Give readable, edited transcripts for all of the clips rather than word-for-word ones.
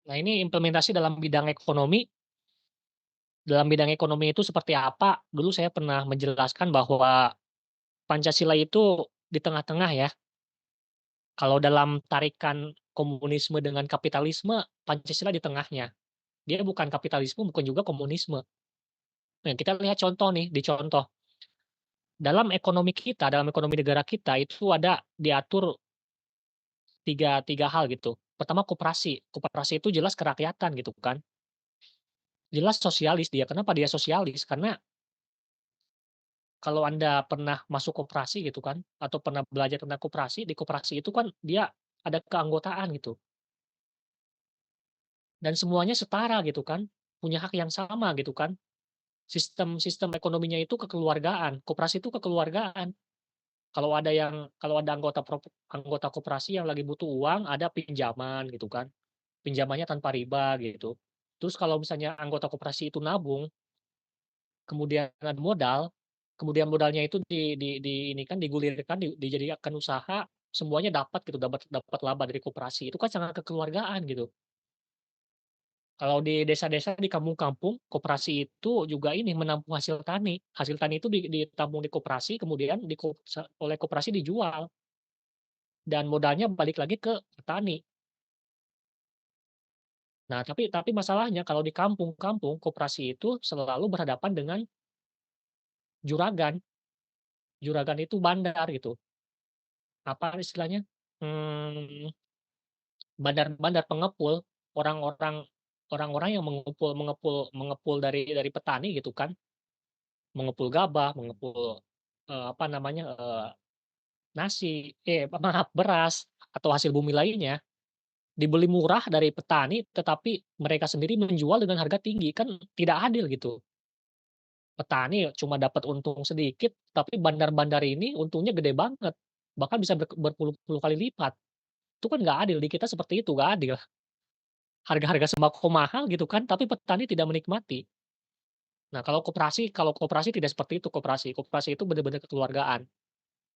Nah, ini implementasi dalam bidang ekonomi itu seperti apa, dulu saya pernah menjelaskan bahwa Pancasila itu di tengah-tengah ya. Kalau dalam tarikan komunisme dengan kapitalisme, Pancasila di tengahnya. Dia bukan kapitalisme, bukan juga komunisme. Nah, kita lihat contoh nih, dicontoh. Dalam ekonomi negara kita itu ada diatur tiga hal gitu. Pertama koperasi. Koperasi itu jelas kerakyatan gitu kan. Jelas sosialis dia. Kenapa dia sosialis? Karena kalau Anda pernah masuk koperasi gitu kan, atau pernah belajar tentang koperasi, di koperasi itu kan dia ada keanggotaan gitu. Dan semuanya setara gitu kan, punya hak yang sama gitu kan. Sistem sistem ekonominya itu kekeluargaan, koperasi itu kekeluargaan. Kalau ada anggota koperasi yang lagi butuh uang, ada pinjaman gitu kan, pinjamannya tanpa riba gitu. Terus kalau misalnya anggota koperasi itu nabung, kemudian ada modal, kemudian modalnya itu ini kan digulirkan, dijadikan usaha, semuanya dapat gitu, dapat dapat laba dari koperasi, itu kan sangat kekeluargaan gitu. Kalau di desa-desa, di kampung-kampung, koperasi itu juga ini menampung hasil tani itu ditampung di koperasi, kemudian oleh koperasi dijual dan modalnya balik lagi ke petani. Nah, tapi masalahnya kalau di kampung-kampung, koperasi itu selalu berhadapan dengan juragan. Juragan itu bandar gitu, apa istilahnya, mmm, bandar-bandar pengepul, orang-orang orang-orang yang mengepul mengepul dari petani gitu kan, mengepul gabah, mengepul, apa namanya, maaf, beras atau hasil bumi lainnya, dibeli murah dari petani, tetapi mereka sendiri menjual dengan harga tinggi, kan tidak adil gitu. Petani cuma dapat untung sedikit, tapi bandar-bandar ini untungnya gede banget, bahkan bisa berpuluh-puluh kali lipat. Itu kan nggak adil, di kita seperti itu, nggak adil. Harga-harga sembako mahal gitu kan, tapi petani tidak menikmati. Nah, kalau koperasi tidak seperti itu koperasi. Koperasi itu benar-benar kekeluargaan,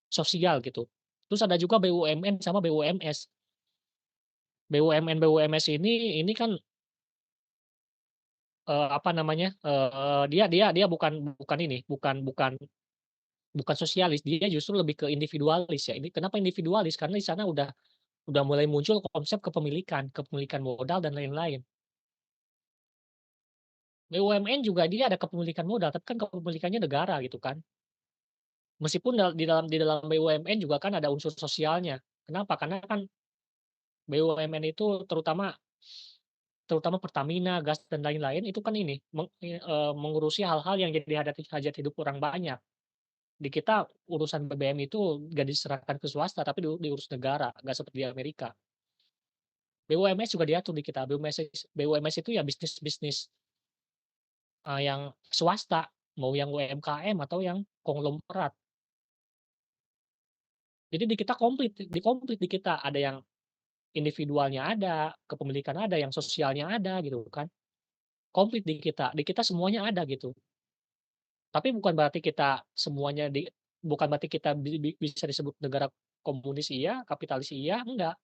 sosial gitu. Terus ada juga BUMN sama BUMS. BUMN-BUMS ini kan, apa namanya, dia dia dia bukan ini, bukan sosialis, dia justru lebih ke individualis ya. Ini kenapa individualis? Karena di sana udah mulai muncul konsep kepemilikan modal dan lain-lain. BUMN juga dia ada kepemilikan modal, tapi kan kepemilikannya negara gitu kan. Meskipun di dalam BUMN juga kan ada unsur sosialnya. Kenapa? Karena kan BUMN itu terutama terutama Pertamina, gas dan lain-lain itu kan ini, mengurusi hal-hal yang jadi hajat hidup orang banyak. Di kita urusan BBM itu nggak diserahkan ke swasta, tapi diurus negara, nggak seperti di Amerika. BUMS juga diatur di kita, BUMS itu ya bisnis-bisnis, yang swasta, mau yang UMKM atau yang konglomerat. Jadi di kita komplit di kita, ada yang individualnya ada, kepemilikan ada, yang sosialnya ada gitu kan. Komplit di kita semuanya ada gitu. Tapi bukan berarti kita bisa disebut negara komunis iya, kapitalis iya, enggak.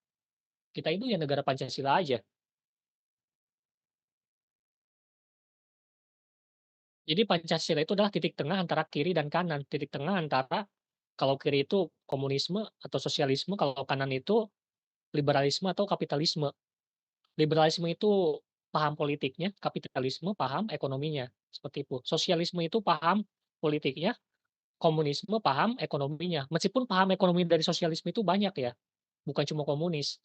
Kita itu ya negara Pancasila aja. Jadi Pancasila itu adalah titik tengah antara kiri dan kanan, titik tengah antara kalau kiri itu komunisme atau sosialisme, kalau kanan itu liberalisme atau kapitalisme. Liberalisme itu paham politiknya, kapitalisme paham ekonominya, seperti itu. Sosialisme itu paham politiknya, komunisme paham ekonominya. Meskipun paham ekonomi dari sosialisme itu banyak ya, bukan cuma komunis.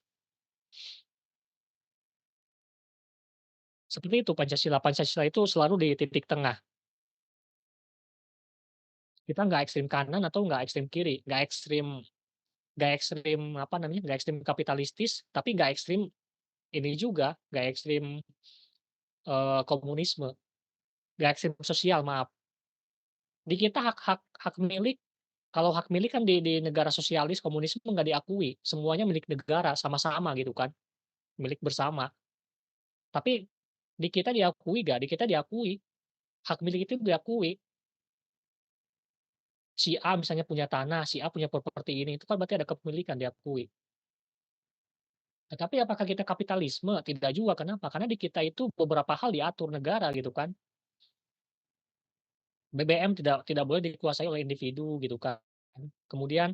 Seperti itu Pancasila. Pancasila itu selalu di titik tengah. Kita nggak ekstrem kanan atau nggak ekstrem kiri, nggak ekstrem apa namanya, nggak ekstrem kapitalistis, tapi nggak ekstrem ini juga, nggak ekstrem, komunisme, nggak ekstrem sosial, maaf. Di kita hak milik kalau hak milik kan di negara sosialis komunisme nggak diakui, semuanya milik negara sama-sama gitu kan, milik bersama. Tapi di kita diakui nggak? Di kita diakui, hak milik itu diakui. Si A misalnya punya tanah, si A punya properti ini, itu kan berarti ada kepemilikan diakui. Tetapi apakah kita kapitalisme? Tidak juga, kenapa? Karena di kita itu beberapa hal diatur negara gitu kan. BBM tidak tidak boleh dikuasai oleh individu gitu kan. Kemudian,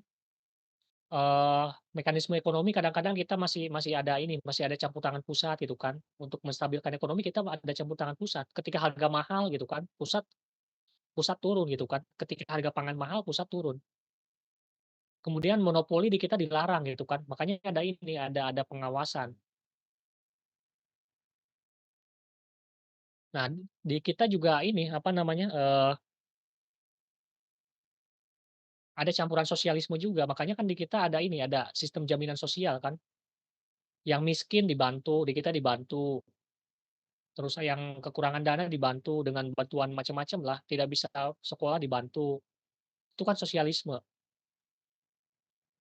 eee, mekanisme ekonomi kadang-kadang kita masih masih ada ini, masih ada campur tangan pusat gitu kan. Untuk menstabilkan ekonomi kita ada campur tangan pusat. Ketika harga mahal gitu kan, pusat pusat turun gitu kan. Ketika harga pangan mahal, pusat turun. Kemudian monopoli di kita dilarang gitu kan. Makanya ada ini, ada pengawasan. Nah, di kita juga ini, apa namanya, ada campuran sosialisme juga. Makanya kan di kita ada ini, ada sistem jaminan sosial kan. Yang miskin dibantu, di kita dibantu. Terus yang kekurangan dana dibantu dengan bantuan macam-macam lah, tidak bisa sekolah dibantu. Itu kan sosialisme.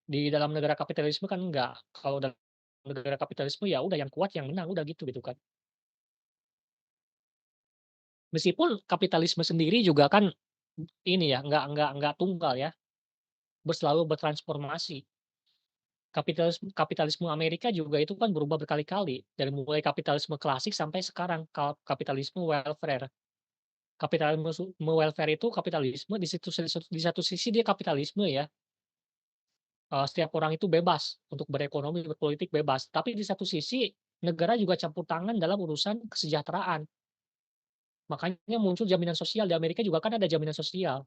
Di dalam negara kapitalisme kan enggak. Kalau dalam negara kapitalisme ya udah yang kuat yang menang, udah gitu gitu kan. Meskipun kapitalisme sendiri juga kan ini ya, nggak tunggal ya, selalu bertransformasi. Kapitalisme Amerika juga itu kan berubah berkali-kali, dari mulai kapitalisme klasik sampai sekarang kapitalisme welfare. Kapitalisme welfare itu kapitalisme di satu sisi dia kapitalisme ya, setiap orang itu bebas untuk berekonomi, berpolitik bebas. Tapi di satu sisi negara juga campur tangan dalam urusan kesejahteraan. Makanya muncul jaminan sosial, di Amerika juga kan ada jaminan sosial,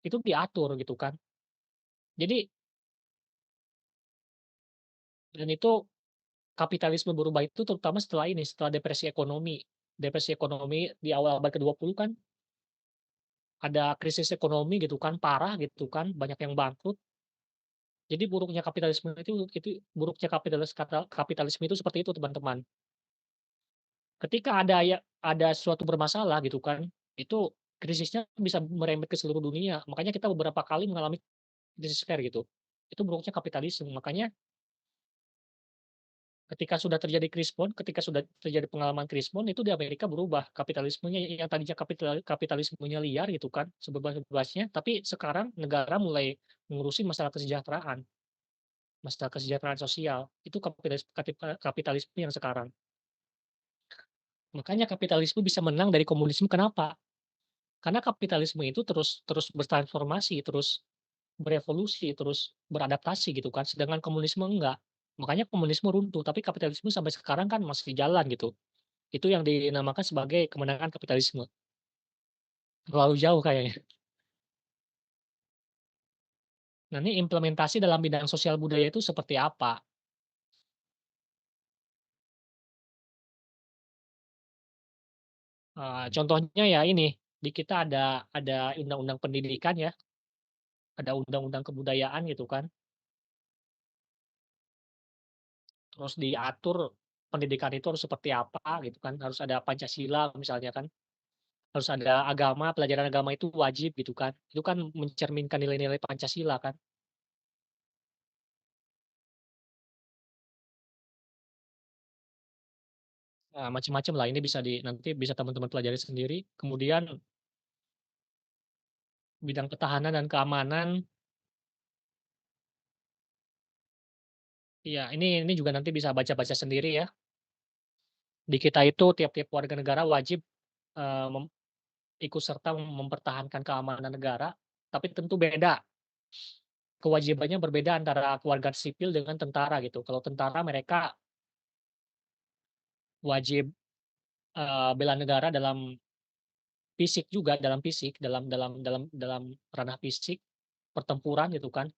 itu diatur gitu kan. Jadi dan itu kapitalisme berubah itu terutama setelah ini, setelah depresi ekonomi. Depresi ekonomi di awal abad ke-20 kan ada krisis ekonomi gitu kan, parah gitu kan, banyak yang bangkrut. Jadi buruknya kapitalisme itu buruknya kapitalisme itu seperti itu teman-teman. Ketika ada suatu bermasalah gitu kan, itu krisisnya bisa merembet ke seluruh dunia. Makanya kita beberapa kali mengalami krisis fair gitu. Itu buruknya kapitalisme. Makanya ketika sudah terjadi pengalaman krismon itu di Amerika berubah kapitalismenya yang tadinya kapitalismenya liar gitu kan, sebebas-bebasnya, tapi sekarang negara mulai mengurusi masalah kesejahteraan sosial. Itu kapitalisme yang sekarang. Makanya kapitalisme bisa menang dari komunisme kenapa? Karena kapitalisme itu terus terus bertransformasi, terus berevolusi, terus beradaptasi gitu kan, sedangkan komunisme enggak. Makanya komunisme runtuh, tapi kapitalisme sampai sekarang kan masih jalan gitu. Itu yang dinamakan sebagai kemenangan kapitalisme. Terlalu jauh kayaknya. Nah, ini implementasi dalam bidang sosial budaya itu seperti apa? Contohnya ya ini, di kita ada undang-undang pendidikan ya, ada undang-undang kebudayaan gitu kan, terus diatur pendidikan itu harus seperti apa gitu kan, harus ada Pancasila misalnya kan, harus ada agama, pelajaran agama itu wajib gitu kan, itu kan mencerminkan nilai-nilai Pancasila kan. Nah, macem-macem lah, ini nanti bisa teman-teman pelajari sendiri. Kemudian bidang pertahanan dan keamanan, iya ini juga nanti bisa baca-baca sendiri ya. Di kita itu tiap-tiap warga negara wajib, eee, mem ikut serta mempertahankan keamanan negara, tapi tentu beda, kewajibannya berbeda antara keluarga sipil dengan tentara gitu. Kalau tentara mereka wajib, bela negara dalam fisik juga, dalam fisik, dalam ranah fisik, pertempuran gitu kan.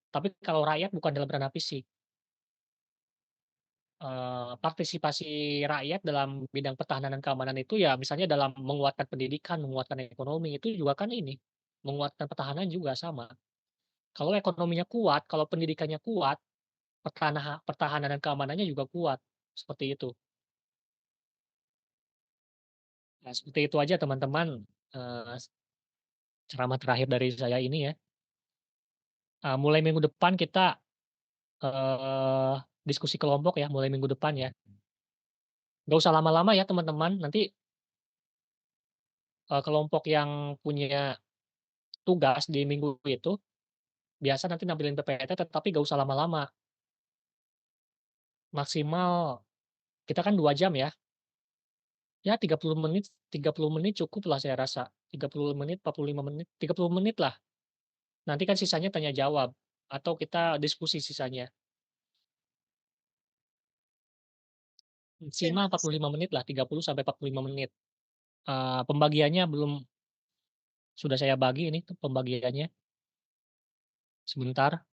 Tapi kalau rakyat bukan dalam ranah fisik. Partisipasi rakyat dalam bidang pertahanan dan keamanan itu ya misalnya dalam menguatkan pendidikan, menguatkan ekonomi, itu juga kan ini, menguatkan pertahanan juga sama. Kalau ekonominya kuat, kalau pendidikannya kuat, pertahanan dan keamanannya juga kuat, seperti itu. Nah, seperti itu aja teman-teman, eee, ceramah terakhir dari saya ini ya. Mulai minggu depan kita, eee, diskusi kelompok ya, mulai minggu depan ya. Nggak usah lama-lama ya teman-teman, nanti, kelompok yang punya tugas di minggu itu biasa nanti nampilin PPT tetapi nggak usah lama-lama. Maksimal kita kan 2 jam ya, ya 30 menit cukuplah saya rasa. 30 menit, 45 menit, 30 menit lah. Nanti kan sisanya tanya jawab, atau kita diskusi sisanya. Maksimal 45 menit lah, 30 sampai 45 menit. Pembagiannya belum sudah saya bagi ini pembagiannya, sebentar.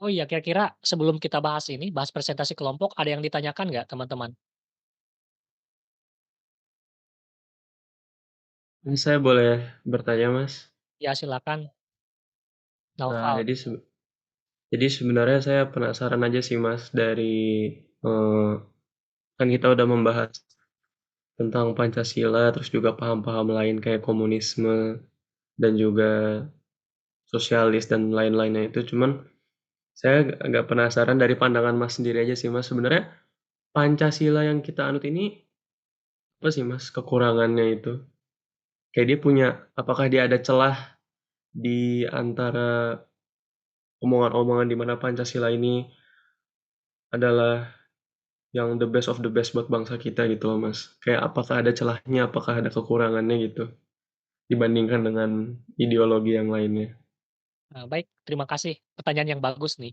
Oh iya, kira-kira sebelum kita bahas ini, bahas presentasi kelompok, ada yang ditanyakan nggak teman-teman? Ini saya boleh bertanya, Mas? Ya silakan, Nah, Naufal. jadi sebenarnya saya penasaran aja sih, Mas, dari eh, kan kita udah membahas tentang Pancasila, terus juga paham-paham lain kayak komunisme dan juga sosialis dan lain-lainnya itu. Cuman saya agak penasaran dari pandangan Mas sendiri aja sih, Mas. Sebenarnya Pancasila yang kita anut ini apa sih, Mas, kekurangannya itu? Kayak dia punya, apakah dia ada celah di antara omongan-omongan di mana Pancasila ini adalah yang the best of the best buat bangsa kita gitu loh, Mas. Kayak apakah ada celahnya, apakah ada kekurangannya gitu dibandingkan dengan ideologi yang lainnya. Baik, terima kasih, pertanyaan yang bagus nih.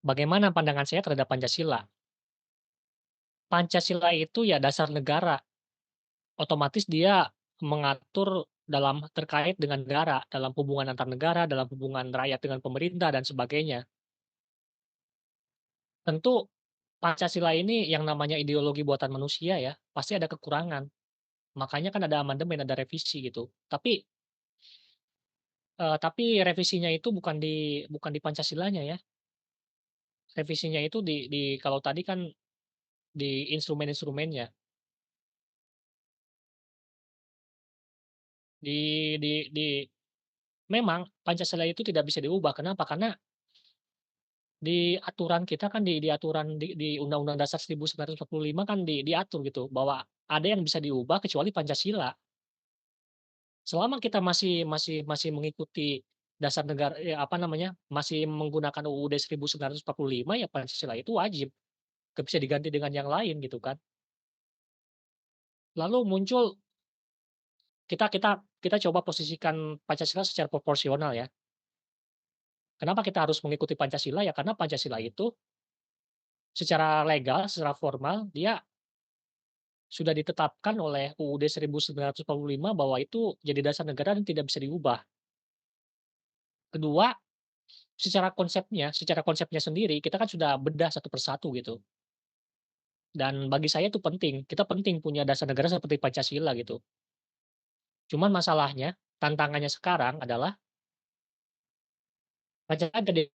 Bagaimana pandangan saya terhadap Pancasila? Pancasila itu ya dasar negara, otomatis dia mengatur terkait dengan negara, dalam hubungan antar negara, dalam hubungan rakyat dengan pemerintah dan sebagainya. Tentu Pancasila ini yang namanya ideologi buatan manusia ya, pasti ada kekurangan. Makanya kan ada amandemen, ada revisi gitu. Tapi revisinya itu bukan di Pancasilanya ya, revisinya itu di kalau tadi kan di instrumen-instrumennya. Di memang Pancasila itu tidak bisa diubah, kenapa? Karena di aturan kita kan di aturan di Undang-Undang Dasar 1945 kan diatur gitu, bahwa ada yang bisa diubah kecuali Pancasila. Selama kita masih mengikuti dasar negara apa namanya, masih menggunakan UUD 1945 ya Pancasila itu wajib, nggak bisa diganti dengan yang lain gitu kan. Lalu muncul kita kita kita coba posisikan Pancasila secara proporsional ya. Kenapa kita harus mengikuti Pancasila? Ya karena Pancasila itu secara legal, secara formal dia sudah ditetapkan oleh UUD 1945 bahwa itu jadi dasar negara dan tidak bisa diubah. Kedua, secara konsepnya sendiri kita kan sudah bedah satu persatu gitu. Dan bagi saya itu penting, kita penting punya dasar negara seperti Pancasila gitu. Cuman masalahnya, tantangannya sekarang adalah Pancasila nggak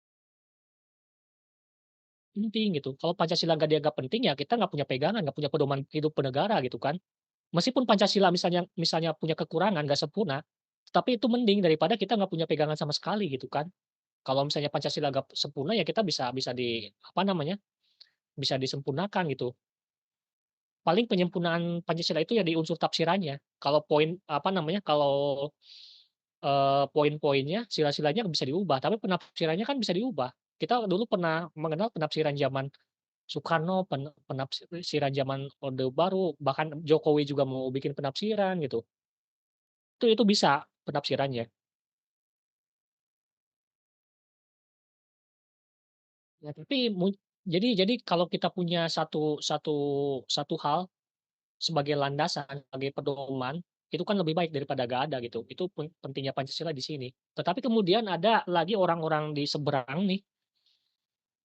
penting gitu. Kalau Pancasila nggak dianggap penting ya kita nggak punya pegangan, nggak punya pedoman hidup bernegara gitu kan. Meskipun Pancasila misalnya misalnya punya kekurangan, nggak sempurna, tapi itu mending daripada kita nggak punya pegangan sama sekali gitu kan. Kalau misalnya Pancasila nggak sempurna ya kita bisa bisa apa namanya, bisa disempurnakan gitu. Paling penyempurnaan Pancasila itu ya di unsur tafsirannya. Kalau poin apa namanya, kalau, poin-poinnya, sila-silanya bisa diubah, tapi penafsirannya kan bisa diubah. Kita dulu pernah mengenal penafsiran zaman Soekarno, penafsiran zaman Orde Baru, bahkan Jokowi juga mau bikin penafsiran gitu. Itu bisa penafsirannya. Ya tapi jadi kalau kita punya satu satu satu hal sebagai landasan, sebagai pedoman, itu kan lebih baik daripada nggak ada gitu. Itu pentingnya Pancasila di sini. Tetapi kemudian ada lagi orang-orang di seberang nih,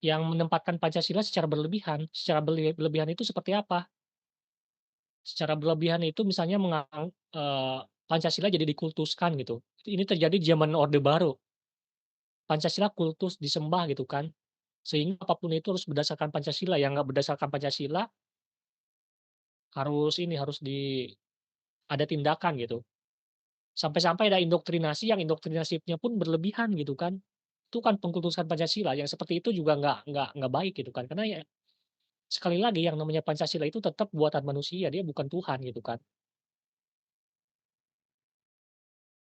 yang menempatkan Pancasila secara berlebihan. Secara berlebihan itu seperti apa? Secara berlebihan itu misalnya Pancasila jadi dikultuskan gitu. Ini terjadi di zaman Orde Baru, Pancasila kultus, disembah gitu kan, sehingga apapun itu harus berdasarkan Pancasila, yang nggak berdasarkan Pancasila harus ini, harus ada tindakan gitu. Sampai-sampai ada indoktrinasi yang indoktrinasinya pun berlebihan gitu kan. Itu kan pengkultusan Pancasila, yang seperti itu juga nggak baik gitu kan. Karena ya sekali lagi yang namanya Pancasila itu tetap buatan manusia, dia bukan Tuhan gitu kan.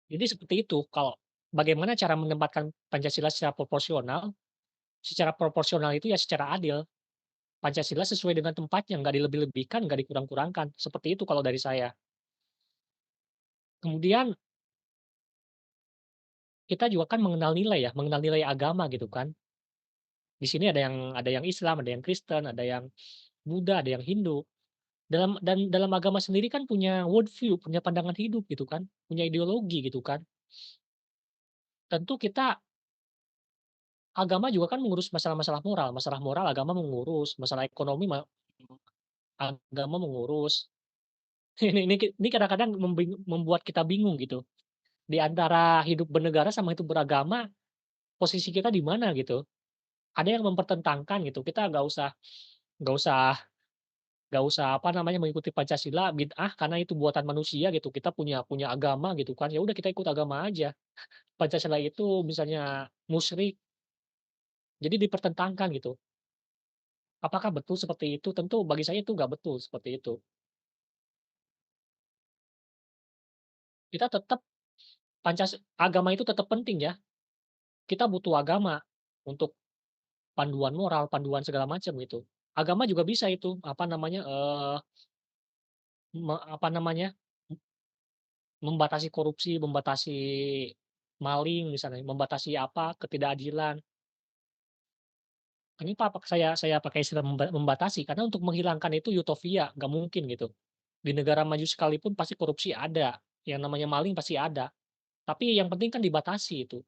Jadi seperti itu, kalau bagaimana cara menempatkan Pancasila secara proporsional, secara proporsional itu ya secara adil. Pancasila sesuai dengan tempatnya, nggak dilebih-lebihkan, nggak dikurang-kurangkan, seperti itu kalau dari saya. Kemudian kita juga kan mengenal nilai ya, mengenal nilai agama gitu kan. Di sini ada yang Islam, ada yang Kristen, ada yang Buddha, ada yang Hindu. Dalam agama sendiri kan punya world view, punya pandangan hidup gitu kan, punya ideologi gitu kan. Tentu kita agama juga kan mengurus masalah moral agama mengurus, masalah ekonomi agama mengurus. Ini kadang-kadang membuat kita bingung gitu, di antara hidup bernegara sama hidup beragama, posisi kita di mana gitu. Ada yang mempertentangkan gitu, kita nggak usah nggak usah apa namanya, mengikuti Pancasila bid'ah karena itu buatan manusia gitu, kita punya punya agama gitu kan, ya udah kita ikut agama aja. Pancasila itu misalnya musyrik, jadi dipertentangkan gitu. Apakah betul seperti itu? Tentu bagi saya itu nggak betul seperti itu. Kita tetap agama itu tetap penting ya, kita butuh agama untuk panduan moral, panduan segala macam gitu. Agama juga bisa itu, apa namanya, apa namanya, membatasi korupsi, membatasi maling misalnya, membatasi apa, ketidakadilan. Kenapa saya pakai istilah membatasi, karena untuk menghilangkan itu utopia, nggak mungkin gitu. Di negara maju sekalipun pasti korupsi ada, yang namanya maling pasti ada, tapi yang penting kan dibatasi itu.